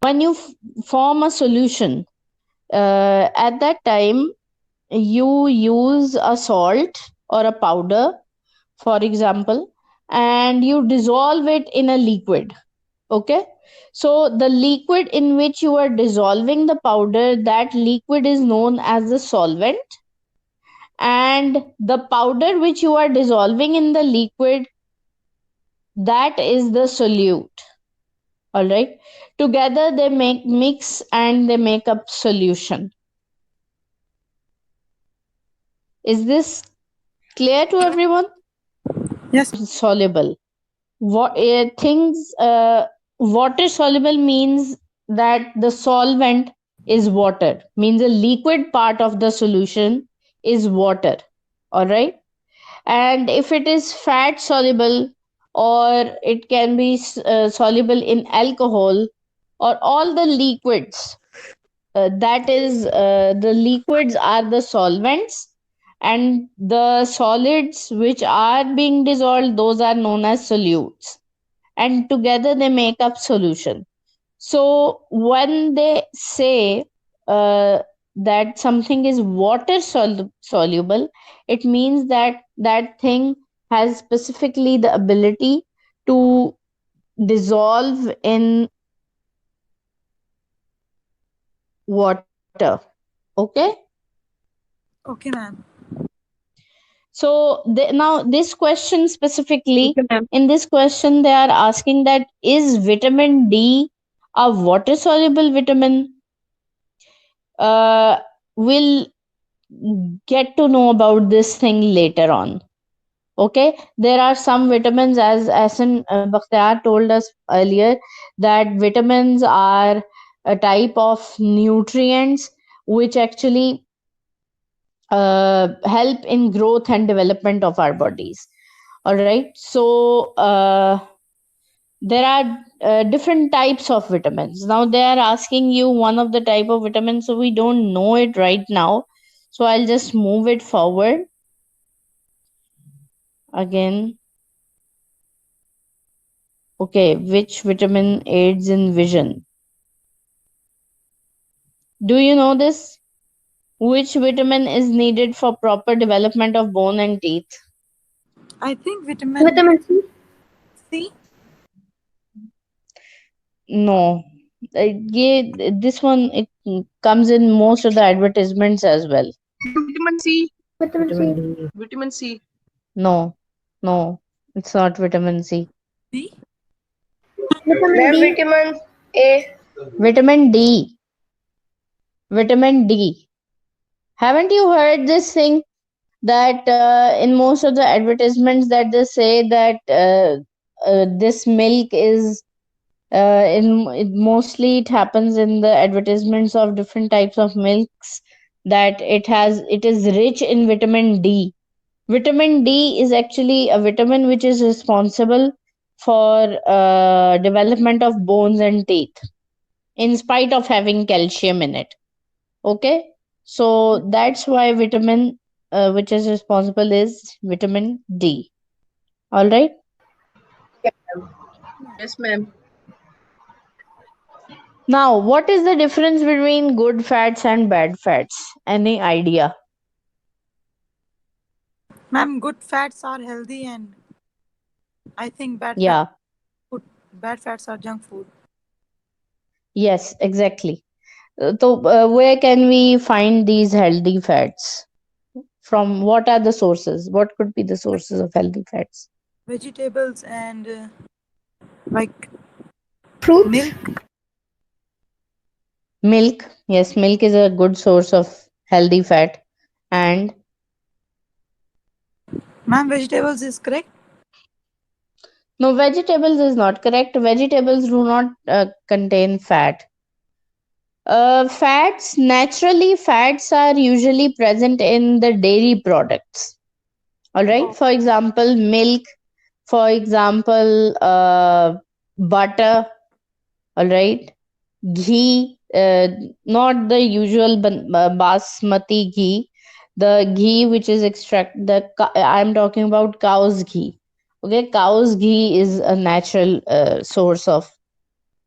When you form a solution, at that time you use a salt or a powder, for example, and you dissolve it in a liquid. Okay, so the liquid in which you are dissolving the powder, that liquid is known as the solvent, and the powder which you are dissolving in the liquid, that is the solute. All right, together they make mix and they make up solution. Is this clear to everyone? Yes. Soluble. What things water soluble means that the solvent is water, means the liquid part of the solution is water. All right, and if it is fat soluble, or it can be soluble in alcohol, or all the liquids, that is the liquids are the solvents, and the solids which are being dissolved, those are known as solutes, and together they make up solution. So when they say that something is water soluble, it means that that thing has specifically the ability to dissolve in water. Okay. Okay, ma'am. So now this question specifically, Okay, ma'am. in this question they are asking that is vitamin D a water soluble vitamin? We'll get to know about this thing later on. Okay, there are some vitamins, as Asan Bakhtiar told us earlier, that vitamins are a type of nutrients which actually help in growth and development of our bodies. All right. So there are different types of vitamins. Now they are asking you one of the type of vitamins, so we don't know it right now. So I'll just move it forward again. Okay, which vitamin aids in vision? Do you know this? Which vitamin is needed for proper development of bone and teeth? I think vitamin Vitamin C. C. No. Yeah, this one it comes in most of the advertisements as well. Ma'am, vitamin C. Vitamin C. Vitamin C. No, no, it's not vitamin C. D. Vitamin Ma'am, D. vitamin A. Vitamin D. Vitamin D. Haven't you heard this thing that in most of the advertisements that they say that this milk is mostly it happens in the advertisements of different types of milks that it is rich in vitamin D. Vitamin D is actually a vitamin which is responsible for development of bones and teeth in spite of having calcium in it. Okay, so that's why vitamin which is responsible is vitamin D. All right. Yes, ma'am. Now, what is the difference between good fats and bad fats? Any idea? Ma'am, good fats are healthy, and I think Yeah, bad fats are junk food. yes, exactly. So, where can we find these healthy fats? From what are the sources? What could be the sources of healthy fats? Vegetables and like Fruits. milk. Milk. Yes, milk is a good source of healthy fat. And Ma'am, vegetables is correct. no, vegetables is not correct. Vegetables do not contain fat. Fats are usually present in the dairy products. All right. Oh, For example, milk. For example, butter. All right. Ghee, not the usual basmati ghee, the ghee which is I'm talking about cow's ghee. Okay, cow's ghee is a natural source of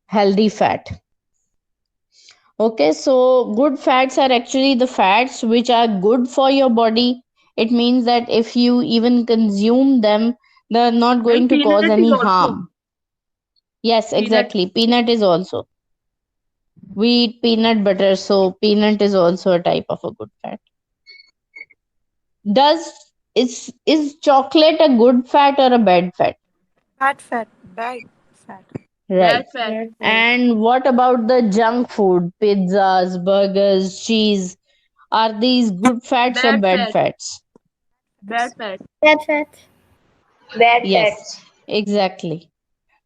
healthy fat. Okay, so good fats are actually the fats which are good for your body. It means that if you even consume them, they're not Ma'am, going to cause peanut is any also. harm. Yes, Peanut. exactly. Peanut is also. We eat peanut butter, so peanut is also a type of a good fat. Does is chocolate a good fat or a bad fat? bad fat. Bad Right. fat. And what about the junk food, pizzas, burgers, cheese? Are these good fats or Bad bad fat. fats? Bad fat. Bad fats. Bad Yes, fats. exactly.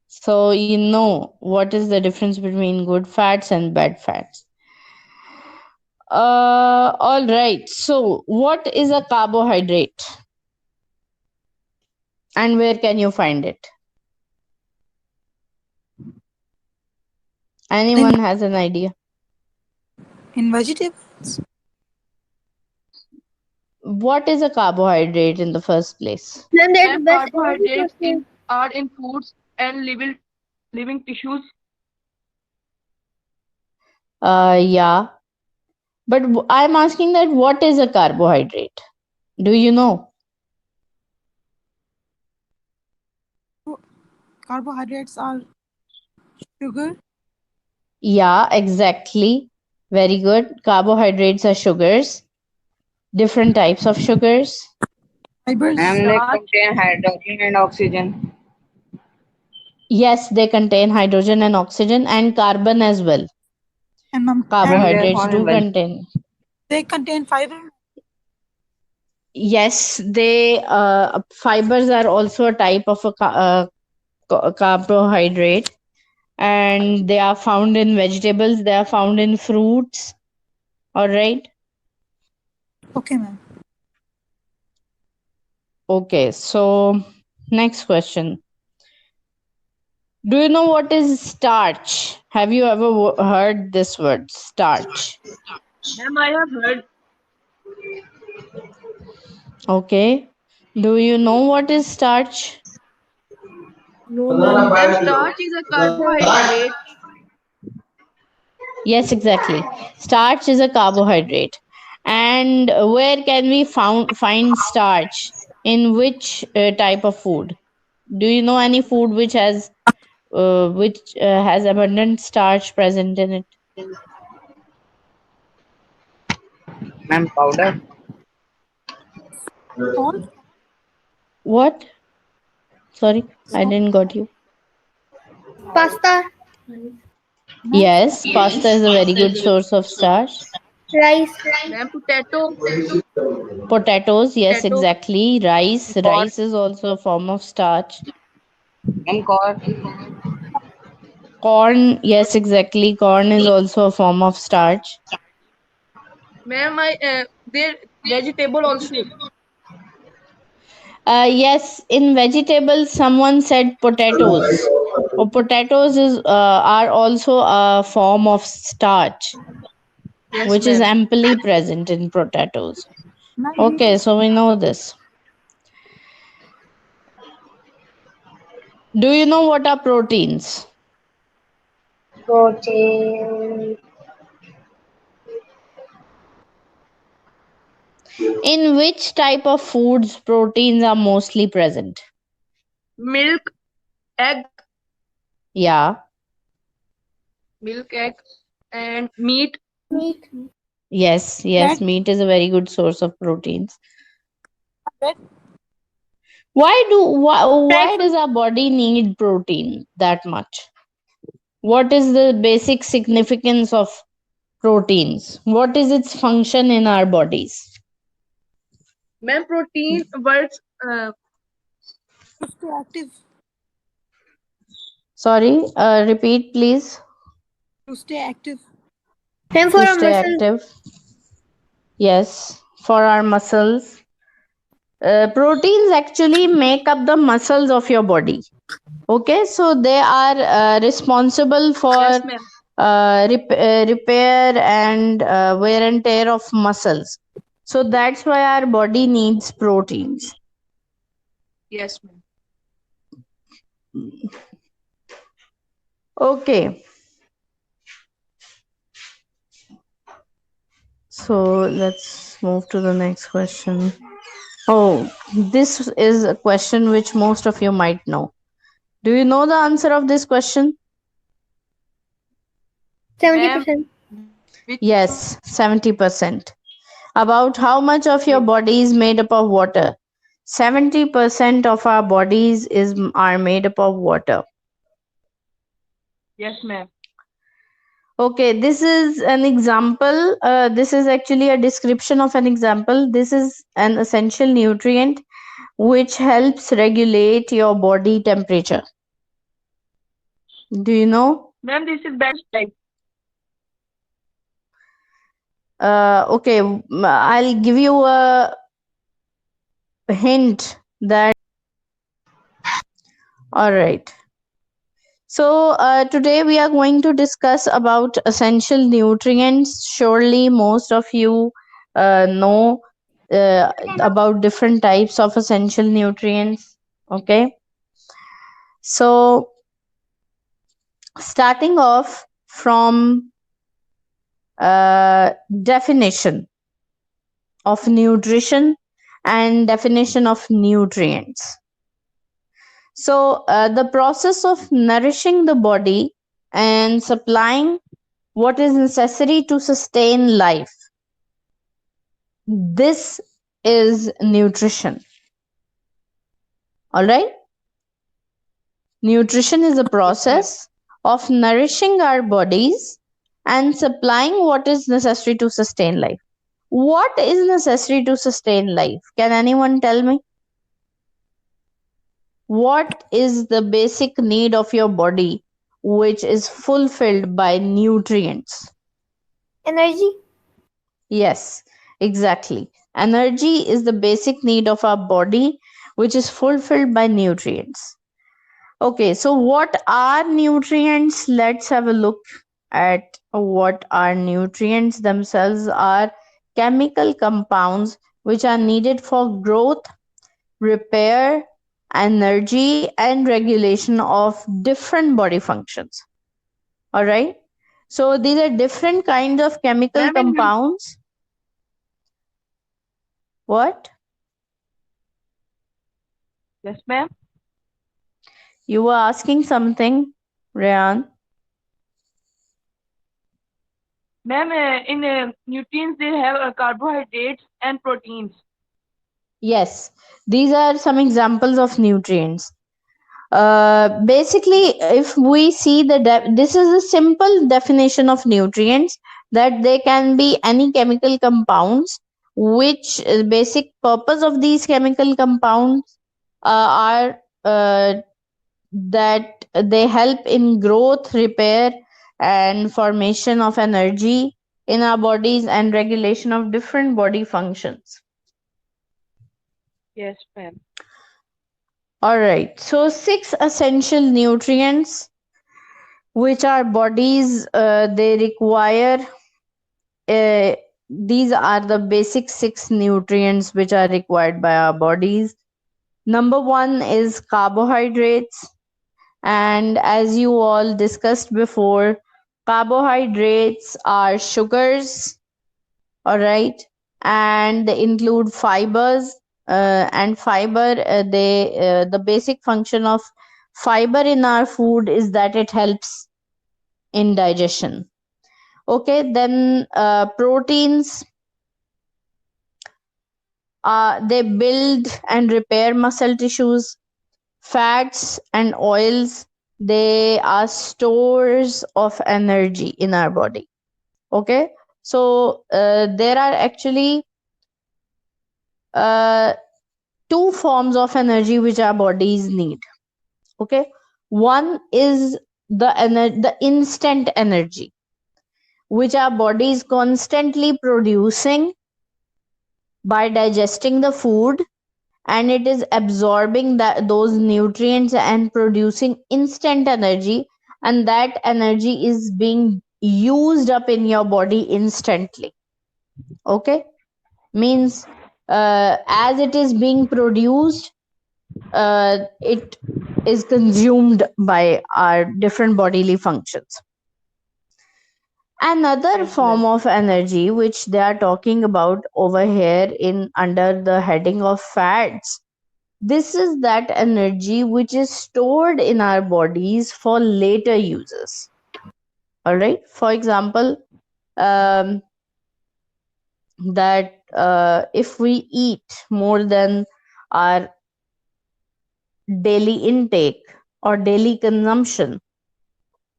So you know what is the difference between good fats and bad fats. All right. So what is a carbohydrate and where can you find it? In Anyone has an idea? vegetables. What is a carbohydrate in the first place? Then that Ma'am, best every carbohydrates person. are in foods and living tissues. Yeah, but I'm asking that what is a carbohydrate? Do you know? Carbohydrates are sugar. Yeah, exactly. Very good. Carbohydrates are sugars, different types of sugars. Fibers. And they Starch. contain hydrogen and oxygen. Yes, they contain hydrogen and oxygen and carbon as well. And And they are Carbohydrates found in do veg. contain. they contain fiber. Yes, they fibers are also a type of a carbohydrate, and they are found in vegetables, they are found in fruits. All right. Okay, ma'am. Okay, so next question. Do you know what is starch? Have you ever heard this word, starch? Ma'am, I have heard. Okay. Do you know what is starch? No, ma'am. Ma'am, starch is a carbohydrate. Yes, exactly. Starch is a carbohydrate. And where can we find starch? In which type of food? Do you know any food which has abundant starch present in it? Ma'am, powder. Salt? What? Sorry, I didn't got you. Pasta. Ma'am, Yes, pasta is a very good source of starch. Rice. Ma'am, potato. Potatoes, yes, Potato. exactly. Rice. Corn. Rice is also a form of starch. Ma'am, corn. Corn, yes, exactly. Corn is also a form of starch. Ma'am, there vegetable also. Yes, in vegetables, someone said potatoes. Potatoes are also a form of starch, Yes, which is ma'am. amply present in potatoes. ma'am, you Okay, just so we know this. Do you know what are proteins? Protein. In which type of foods proteins are mostly present? Milk, egg, Yeah. milk, egg, and meat. Meat. Yes, fat, yes, meat is a very good source of proteins. fat. Dry Why does fruit. our body need protein that much? What is the basic significance of proteins? What is its function in our bodies? Ma'am, protein works. To stay active. Sorry, repeat please. To stay active. And for To our stay muscles. active. Yes, for our muscles. Proteins actually make up the muscles of your body. Okay, so they are responsible for Yes, ma'am. repair and wear and tear of muscles. So that's why our body needs proteins. Yes, ma'am. Okay, so let's move to the next question. Oh, this is a question which most of you might know. Do you know the answer of this question? Ma'am, 70%. which Yes, 70%. About how much of your yes, body is made up of water? 70% of our bodies are made up of water. yes, ma'am. Okay, this is an example. This is actually a description of an example. This is an essential nutrient which helps regulate your body temperature. Do you know? Ma'am, this is best type. Okay, I'll give you a hint that. All right. So today we are going to discuss about essential nutrients. Surely most of you know about different types of essential nutrients. Okay. So starting off from definition of nutrition and definition of nutrients. So the process of nourishing the body and supplying what is necessary to sustain life. This is nutrition. All right. Nutrition is a Yes, ma'am. process of nourishing our bodies and supplying what is necessary to sustain life. What is necessary to sustain life? Can anyone tell me? What is the basic need of your body which is fulfilled by nutrients? Energy. Yes, exactly. Energy is the basic need of our body, which is fulfilled by nutrients. Okay, so what are nutrients? Let's have a look at what are nutrients. Themselves are chemical compounds which are needed for growth, repair, energy, and regulation of different body functions. All right. So these are different kinds of chemical Ma'am, in compounds. What? yes, ma'am. You were asking something, Rayan? Ma'am, in nutrients they have carbohydrates and proteins. Yes, these are some examples of nutrients. Basically, if we see this is a simple definition of nutrients, that they can be any chemical compounds, which basic purpose of these chemical compounds are that they help in growth, repair, and formation of energy in our bodies and regulation of different body functions. Yes, ma'am. All right, so 6 essential nutrients which our bodies they require. uh, these are the basic 6 nutrients which are required by our bodies. Number 1 is carbohydrates, and as you all discussed before, carbohydrates are sugars, all right, and they include fibers. And fiber, the basic function of fiber in our food is that it helps in digestion. Okay, then proteins, they build and repair muscle tissues. Fats and oils, they are stores of energy in our body. Okay, so there are actually uh, 2 forms of energy which our bodies need. Okay, one is the instant energy which our body is constantly producing by digesting the food, and it is absorbing those nutrients and producing instant energy, and that energy is being used up in your body instantly. Okay, means as it is being produced, it is consumed by our different bodily functions. Another Yes, ma'am. form of energy which they are talking about over here in under the heading of fats, this is that energy which is stored in our bodies for later uses. All right. For example, um, that if we eat more than our daily intake or daily consumption,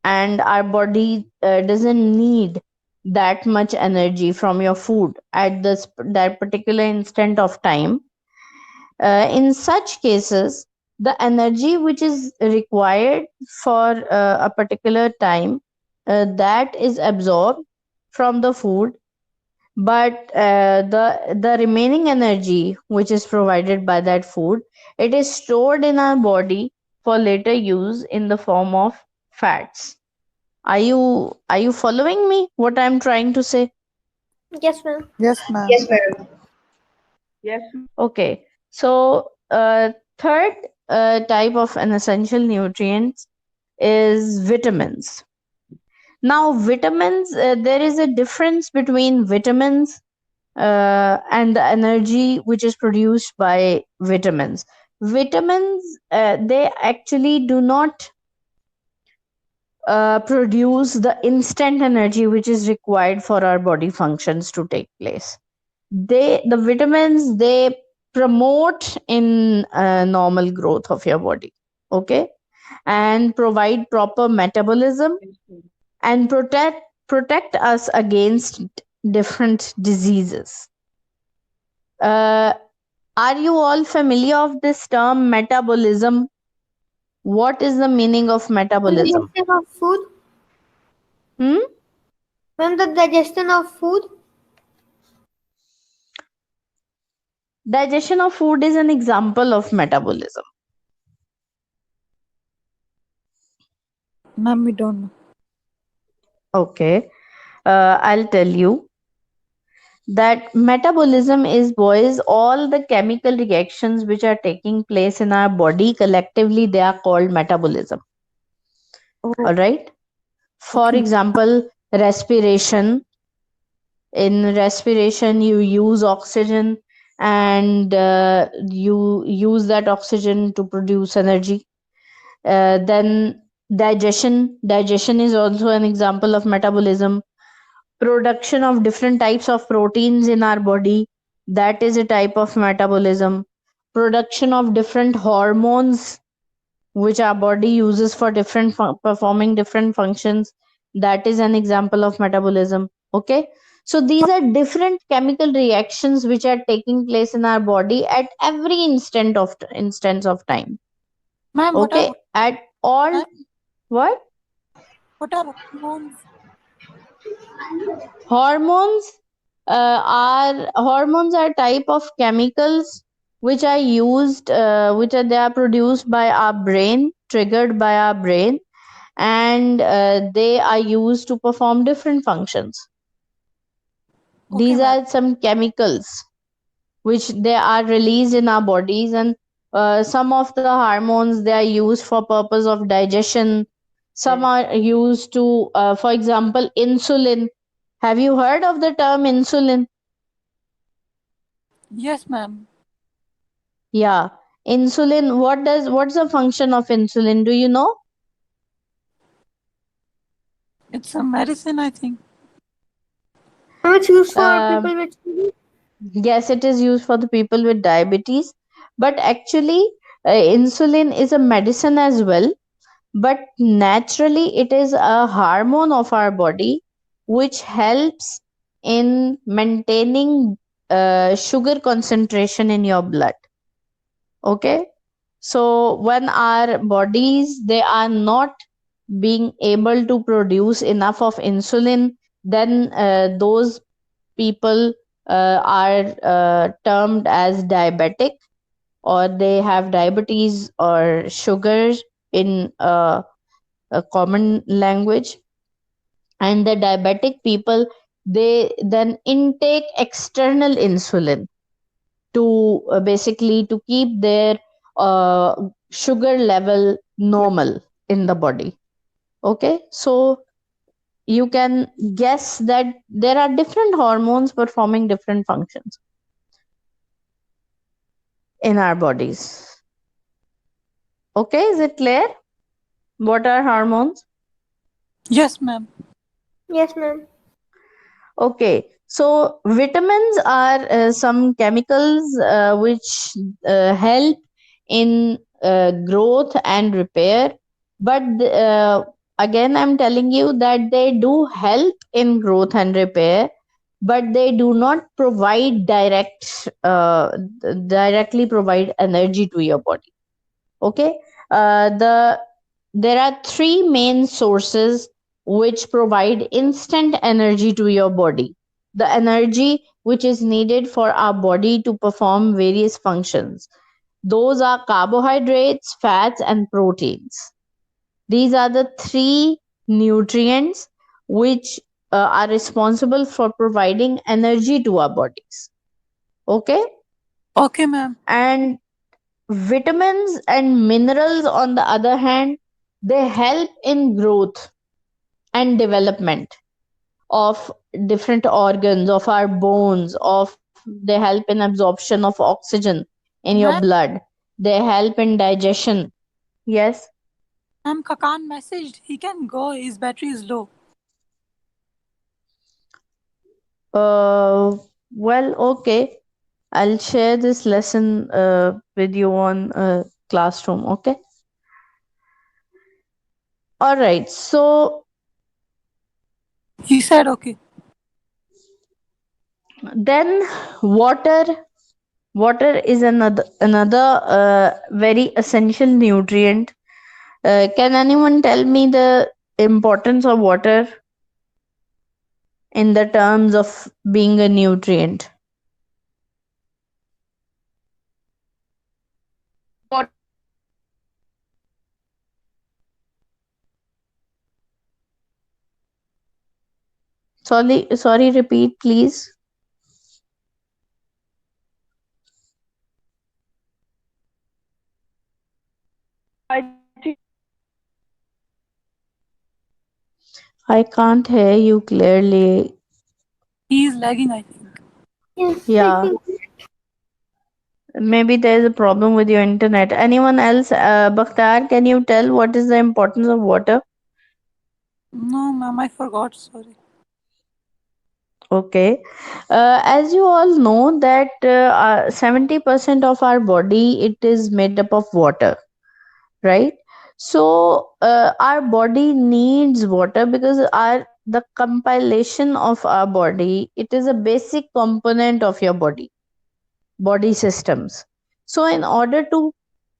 and our body doesn't need that much energy from your food at that particular instant of time, in such cases, the energy which is required for a particular time, that is absorbed from the food, but the remaining energy which is provided by that food, it is stored in our body for later use in the form of fats. Are you following me what I'm trying to say? Yes, ma'am. Yes, ma'am. Yes, ma'am. Yes, Okay, so third type of an essential nutrients is vitamins. Now, vitamins, there is a difference between vitamins and the energy which is produced by vitamins. Vitamins, they actually do not produce the instant energy which is required for our body functions to take place. The vitamins, they promote in normal growth of your body. Okay, and provide proper metabolism yes, ma'am. and protect us against different diseases. uh, are you all familiar of this term metabolism? What is the meaning of When the metabolism? digestion of food, Hmm? when the digestion of food, Digestion of food is an example of metabolism. Ma'am, we don't know. Okay, I'll tell you that metabolism is, boys, all the chemical reactions which are taking place in our body collectively, they are called metabolism. Oh, All right. For okay. example, respiration. In respiration, you use oxygen and you use that oxygen to produce energy. Then digestion is also an example of metabolism. Production of different types of proteins in our body, that is a type of metabolism. Production of different hormones which our body uses for performing different functions, that is an example of metabolism. Okay, so these are different chemical reactions which are taking place in our body at every instance of time. Ma'am, Okay, at all. ma'am, What? what are hormones? Hormones are type of chemicals which are used, they are produced by our brain, triggered by our brain, and they are used to perform different functions. Okay, These ma'am. are some chemicals which they are released in our bodies, and some of the hormones, they are used for purpose of digestion. Some are used to, for example, insulin. Have you heard of the term insulin? Yes, ma'am. Yeah, insulin. What's the function of insulin? Do you know? It's a medicine, I think. It's used for Um, people with yes, it is used for the people with diabetes, but actually, insulin is a medicine as well. But naturally, it is a hormone of our body which helps in maintaining sugar concentration in your blood. Okay, so when our bodies, they are not being able to produce enough of insulin, then those people are termed as diabetic, or they have diabetes or sugar in a common language. And the diabetic people, they then intake external insulin to basically to keep their uh, sugar level normal in the body. Okay, so you can guess that there are different hormones performing different functions in our bodies. Okay, is it clear? What are hormones? Yes, ma'am. yes, ma'am. Okay, so vitamins are some chemicals which help in growth and repair. But again, I'm telling you that they do help in growth and repair, but they do not provide directly provide energy to your body. Okay, there are three main sources which provide instant energy to your body, the energy which is needed for our body to perform various functions. Those are carbohydrates, fats, and proteins. These are the three nutrients which are responsible for providing energy to our bodies. Okay, Okay, ma'am. and vitamins and minerals, on the other hand, they help in growth and development of different organs, of our bones, of they help in absorption of oxygen in your Ma'am, blood. They help in digestion. Yes. ma'am, Kakan messaged. He can go. His battery is low. Uh, well, okay. I'll share this lesson with you on Classroom. Okay. All right. So He said okay. then water. Water is another very essential nutrient. Can anyone tell me the importance of water in the terms of being a nutrient? Sorry, repeat, please. I think I can't hear you clearly. He is lagging, I think. Yes, I Yeah, think. maybe there's a problem with your internet. Anyone else? Bakhtar, can you tell what is the importance of water? No, ma'am, I forgot. Sorry. Okay. As you all know that 70% of our body, it is made up of water, right? So our body needs water because our the compilation of our body, it is a basic component of your body systems. So in order to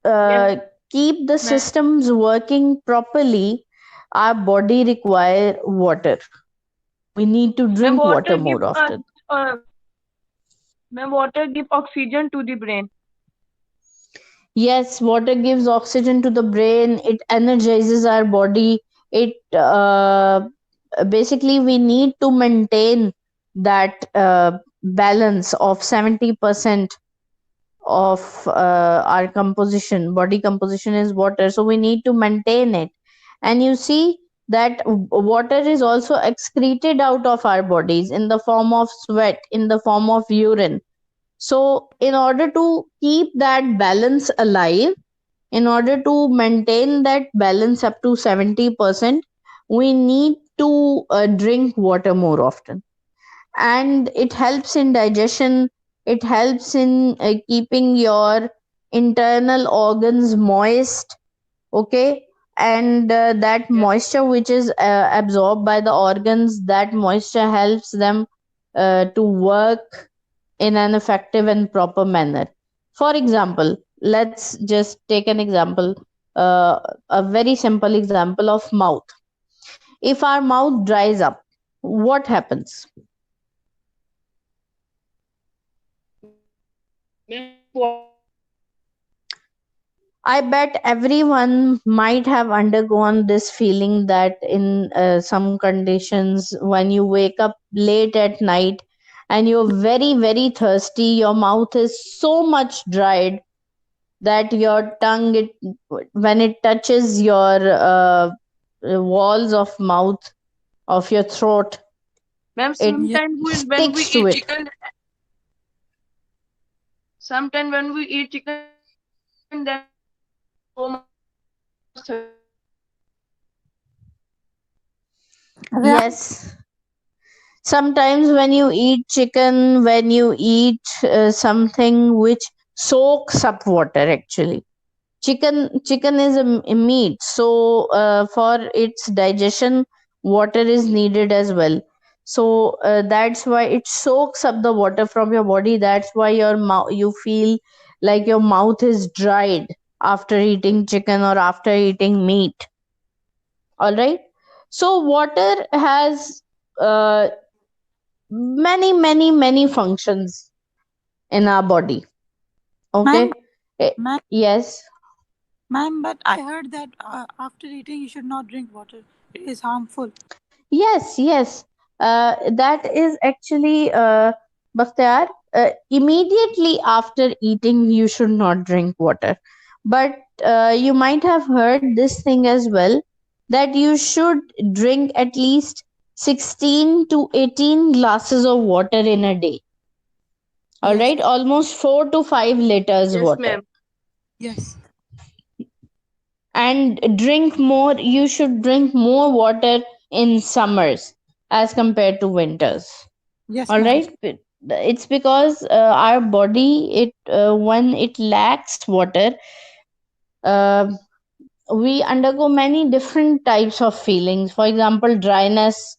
uh, yes, keep the ma'am. systems working properly, our body require water. We need to Ma'am, drink water water give more us often. ma'am, water give oxygen to the brain. Yes, water gives oxygen to the brain, it energizes our body. It basically, we need to maintain that balance of 70% of our composition. Body composition is water, so we need to maintain it. And you see that water is also excreted out of our bodies in the form of sweat, in the form of urine. So, in order to keep that balance alive, in order to maintain that balance up to 70%, we need to drink water more often. And it helps in digestion, it helps in keeping your internal organs moist. Okay. And that Yes, moisture which is absorbed by the organs, that moisture helps them to work in an effective and proper manner. For example, let's just take an example, a very simple example of mouth. If our mouth dries up, what happens? I bet everyone might have undergone this feeling that in some conditions, when you wake up late at night and you're very, very thirsty, your mouth is so much dried that your tongue, when it touches your walls of mouth, of your throat, ma'am. it Yes. Sometimes when we sticks to eat it. chicken, sometimes when we eat chicken, then we feel so much thirsty. Yes. Sometimes when you eat chicken, when you eat something which soaks up water, actually. Chicken is a meat, so for its digestion, water is needed as well. So that's why it soaks up the water from your body. That's why your mouth, you feel like your mouth is dried after eating chicken or after eating meat. All right. So water has uh, many functions in our body. Ma'am, Okay. Eh, ma'am, yes. ma'am, but I heard that after eating you should not drink water. It is harmful. Yes. That is actually, Bakhtiar, immediately after eating, you should not drink water. But you might have heard this thing as well, that you should drink at least 16 to 18 glasses of water in a day. All Yes. right, almost 4 to 5 liters Yes, water. ma'am. Yes. And drink more, you should drink more water in summers as compared to winters. Yes, All ma'am. right. It's because our body, it when it lacks water, uh, we undergo many different types of feelings. For example, dryness.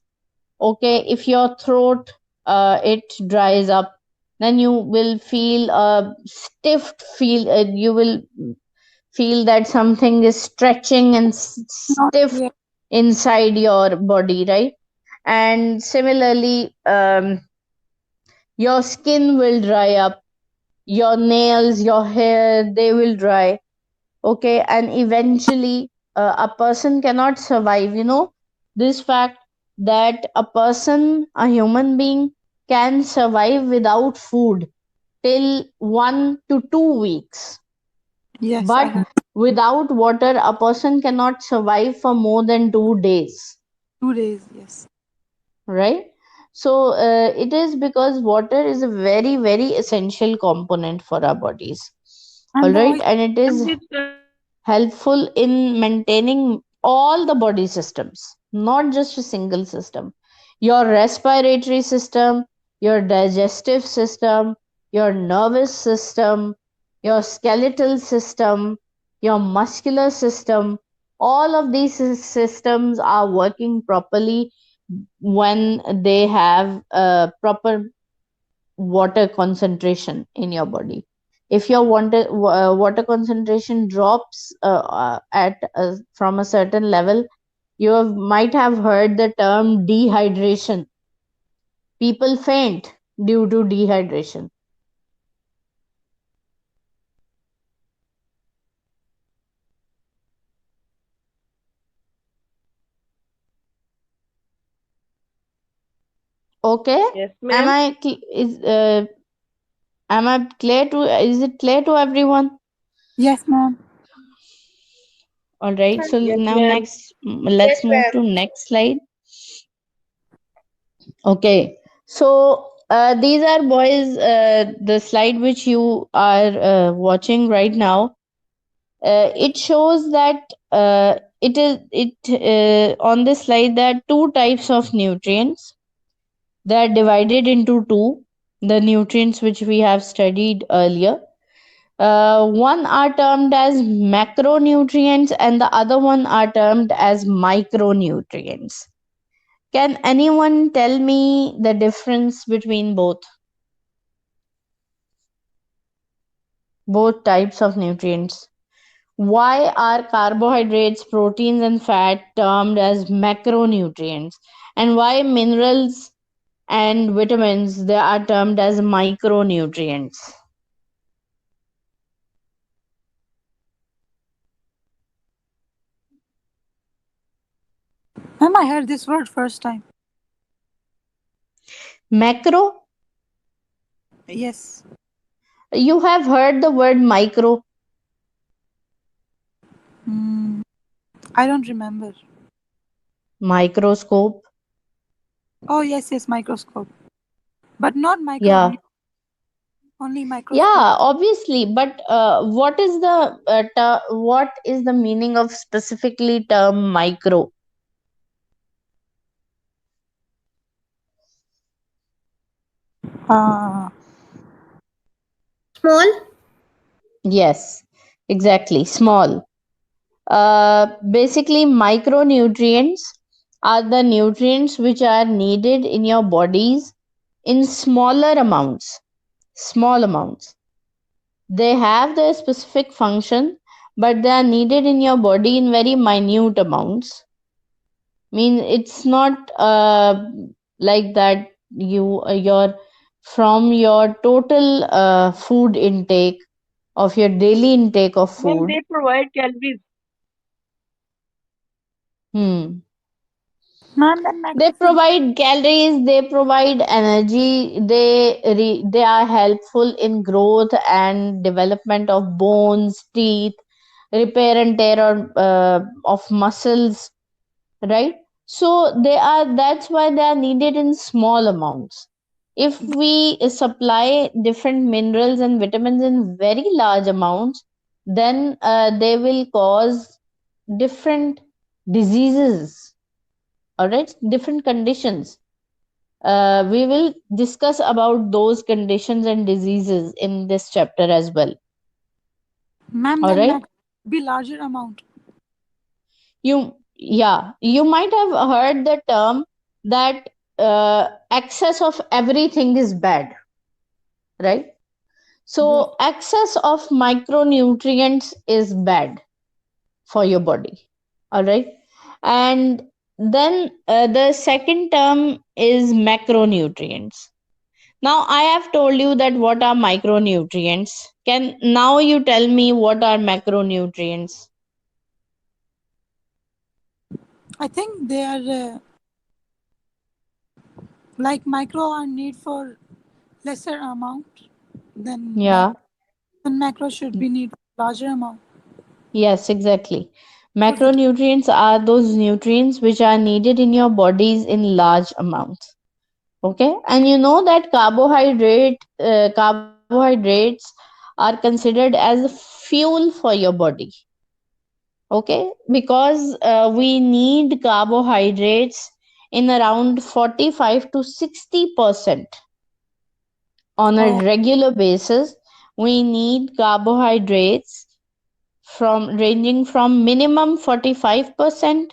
Okay, if your throat it dries up, then you will feel a stiff feel, you will feel that something is stretching and Not stiff clear. inside your body, right? And similarly, your skin will dry up, your nails, your hair, they will dry. Okay, and eventually a person cannot survive, this fact. that a human being, can survive without food till 1 to 2 weeks. Yes, I But heard. without water, a person cannot survive for more than 2 days, 2 days. Yes. right? So it is because water is a very, very essential component for our bodies. All And the right, oil. and it Ma'am, is this helpful in maintaining all the body systems, not just a single system. Your respiratory system, your digestive system, your nervous system, your skeletal system, your muscular system, all of these systems are working properly when they have a proper water concentration in your body. If your water concentration drops at from a certain level, might have heard the term dehydration. People faint due to dehydration. Okay, yes, am ma'am. I am I clear to is it clear to everyone? Yes, ma'am. All right, so Yes, now ma'am. next, let's move to next slide. Okay, so these are, boys, the slide which you are watching right now. It shows that on this slide there are two types of nutrients. They are divided into two. The nutrients which we have studied earlier. One are termed as macronutrients, and the other one are termed as micronutrients. Can anyone tell me the difference between both types of nutrients? Why are carbohydrates, proteins, and fat termed as macronutrients? And why minerals and vitamins, they are termed as micronutrients? Ma'am, I heard this word first time. Macro? Yes. You have heard the word micro. Hmm. I don't remember. Microscope. Oh, yes, yes, microscope. But not Yeah. microgram, only microscope. Yeah, obviously. But what is the meaning of specifically term micro? Ah, Small. Yes, exactly. Small. Basically, micronutrients are the nutrients which are needed in your bodies in smaller amounts. Small amounts. They have their specific function, but they are needed in your body in very minute amounts. Mean it's not like that your from your total food intake, of your daily intake of Ma'am, food. they provide calories. Hmm. ma'am, then They macrophages. provide calories, they provide energy, they are helpful in growth and development of bones, teeth, repair and tear of muscles, right? So that's why they are needed in small amounts. If we supply different minerals and vitamins in very large amounts, then they will cause different diseases, all right, different conditions. We will discuss about those conditions and diseases in this chapter as well. Ma'am, All then right, mac be larger amount. you might have heard the term that excess of everything is bad, right? Yes. So excess of micronutrients is bad for your body, all right. And then the second term is macronutrients. Now I have told you that what are micronutrients. Can now you tell me what are macronutrients? I think they are Like micro are need for lesser amount than Yeah. macro, and macro should be need larger amount. Yes, exactly. What it? Macronutrients are those nutrients which are needed in your bodies in large amounts. Okay, and you know that carbohydrates are considered as fuel for your body. Okay, because we need carbohydrates in around 45 to 60% on a Oh, regular basis. We need carbohydrates from ranging from minimum 45%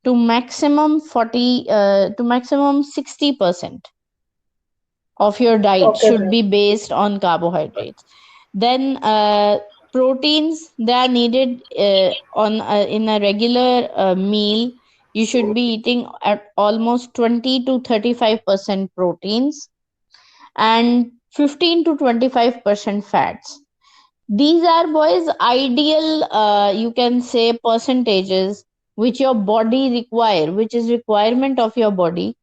to maximum 60% of your diet Okay, should ma'am. be based on carbohydrates. Then proteins, they are needed on in a regular meal. You should be eating at almost 20 to 35% proteins and 15 to 25% fats. These are, boys, ideal, you can say, percentages which your body require, which is requirement of your body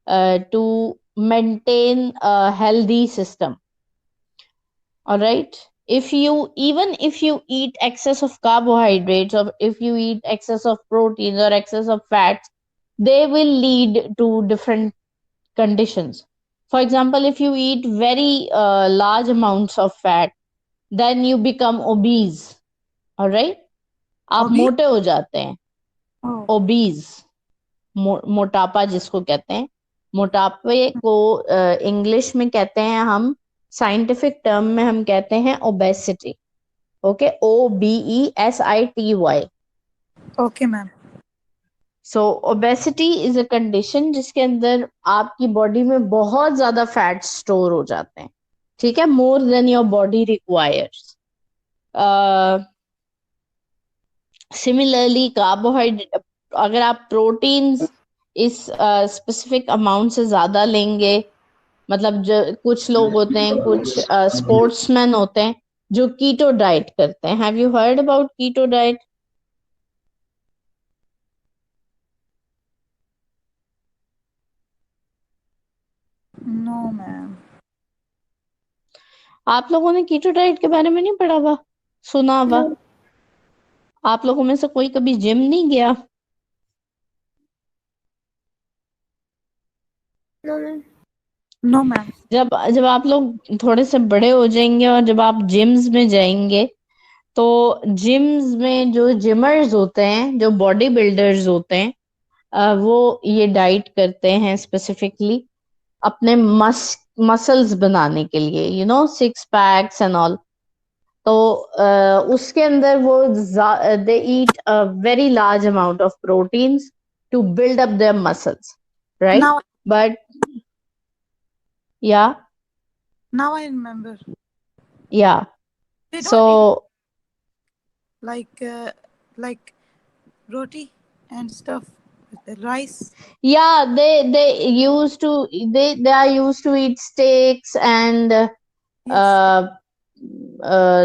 to maintain a healthy system. All right. If you eat excess of carbohydrates, or if you eat excess of proteins or excess of fats, they will lead to different conditions. For example, if you eat very large amounts of fat, then you become obese. All right. आप obese. मोटे हो जाते हैं. Oh, obese, मोटापा जिसको कहते हैं. मोटापे को इंग्लिश में कहते हैं हम, साइंटिफिक टर्म में हम कहते हैं obesity. Okay, OBESITY. okay, ma'am. So obesity is a condition जिसके अंदर आपकी बॉडी में बहुत ज्यादा फैट स्टोर हो जाते हैं. ठीक है, more than your body requires. Similarly carbohydrate, अगर आप प्रोटीन्स इस स्पेसिफिक अमाउंट से ज्यादा लेंगे, मतलब जो कुछ लोग होते हैं, कुछ स्पोर्ट्समैन होते हैं जो कीटो डाइट करते हैं. Have you heard about keto diet? No, ma'am. आप लोगों ने कीटो डाइट के बारे में नहीं पढ़ा हुआ, सुना हुआ? No, आप लोगों में से कोई कभी जिम नहीं गया? no, ma'am. No, ma'am. जब जब आप लोग थोड़े से बड़े हो जाएंगे और जब आप जिम्स में जाएंगे, तो जिम्स में जो जिमर्स होते हैं, जो बॉडी बिल्डर्स होते हैं, वो ये डाइट करते हैं स्पेसिफिकली अपने मसल्स बनाने के लिए, सिक्स पैक्स एंड ऑल. तो उसके अंदर वो they eat a very large amount of proteins to build up their muscles, right? Now, but yeah now I remember. Yeah They so don't eat like roti and stuff with the rice. yeah, they are used to eat steaks, and Yes.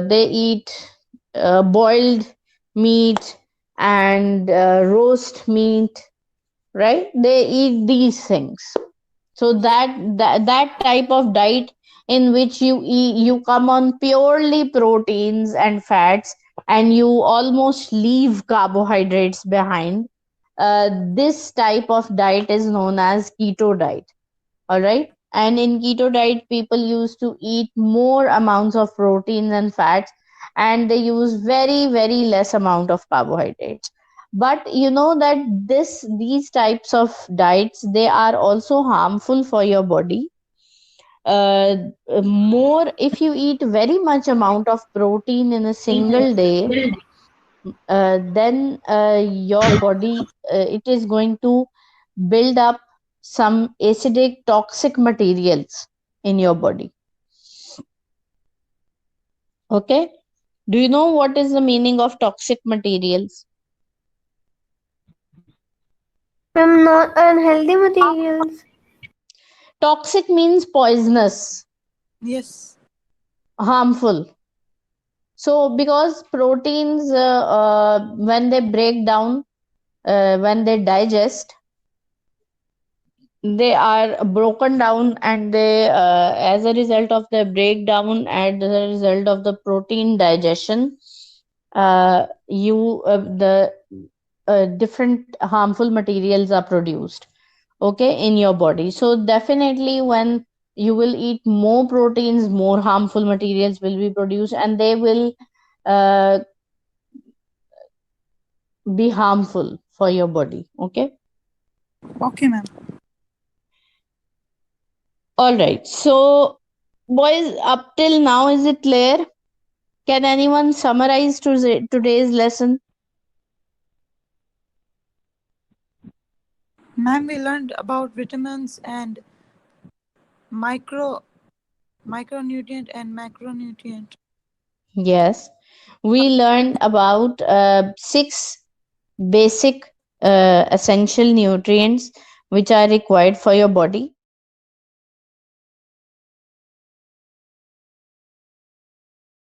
they eat boiled meat and roast meat, right? They eat these things. So Yes. that type of diet in which you come on purely proteins and fats, and you almost leave carbohydrates behind. This type of diet is known as keto diet. All right. And in keto diet, people used to eat more amounts of proteins and fats, and they use very, very less amount of carbohydrates. But you know that these types of diets, they are also harmful for your body. Uh, More, if you eat very much amount of protein in a single day, then your body, it is going to build up some acidic toxic materials in your body. Okay, do you know what is the meaning of toxic materials? Ma'am, not unhealthy materials. Toxic means poisonous, Yes. harmful. So because proteins, when they break down, when they digest, they are broken down, and they as a result of the breakdown, as a result of the protein digestion, you the different harmful materials are produced, okay, in your body. So definitely when you will eat more proteins, more harmful materials will be produced, and they will uh, be harmful for your body, okay. Okay, ma'am. All right, so boys, up till now, is it clear? Can anyone summarize today's lesson? Ma'am, we learned about vitamins and micro micronutrient and macronutrient. Yes, we learned about six basic essential nutrients which are required for your body.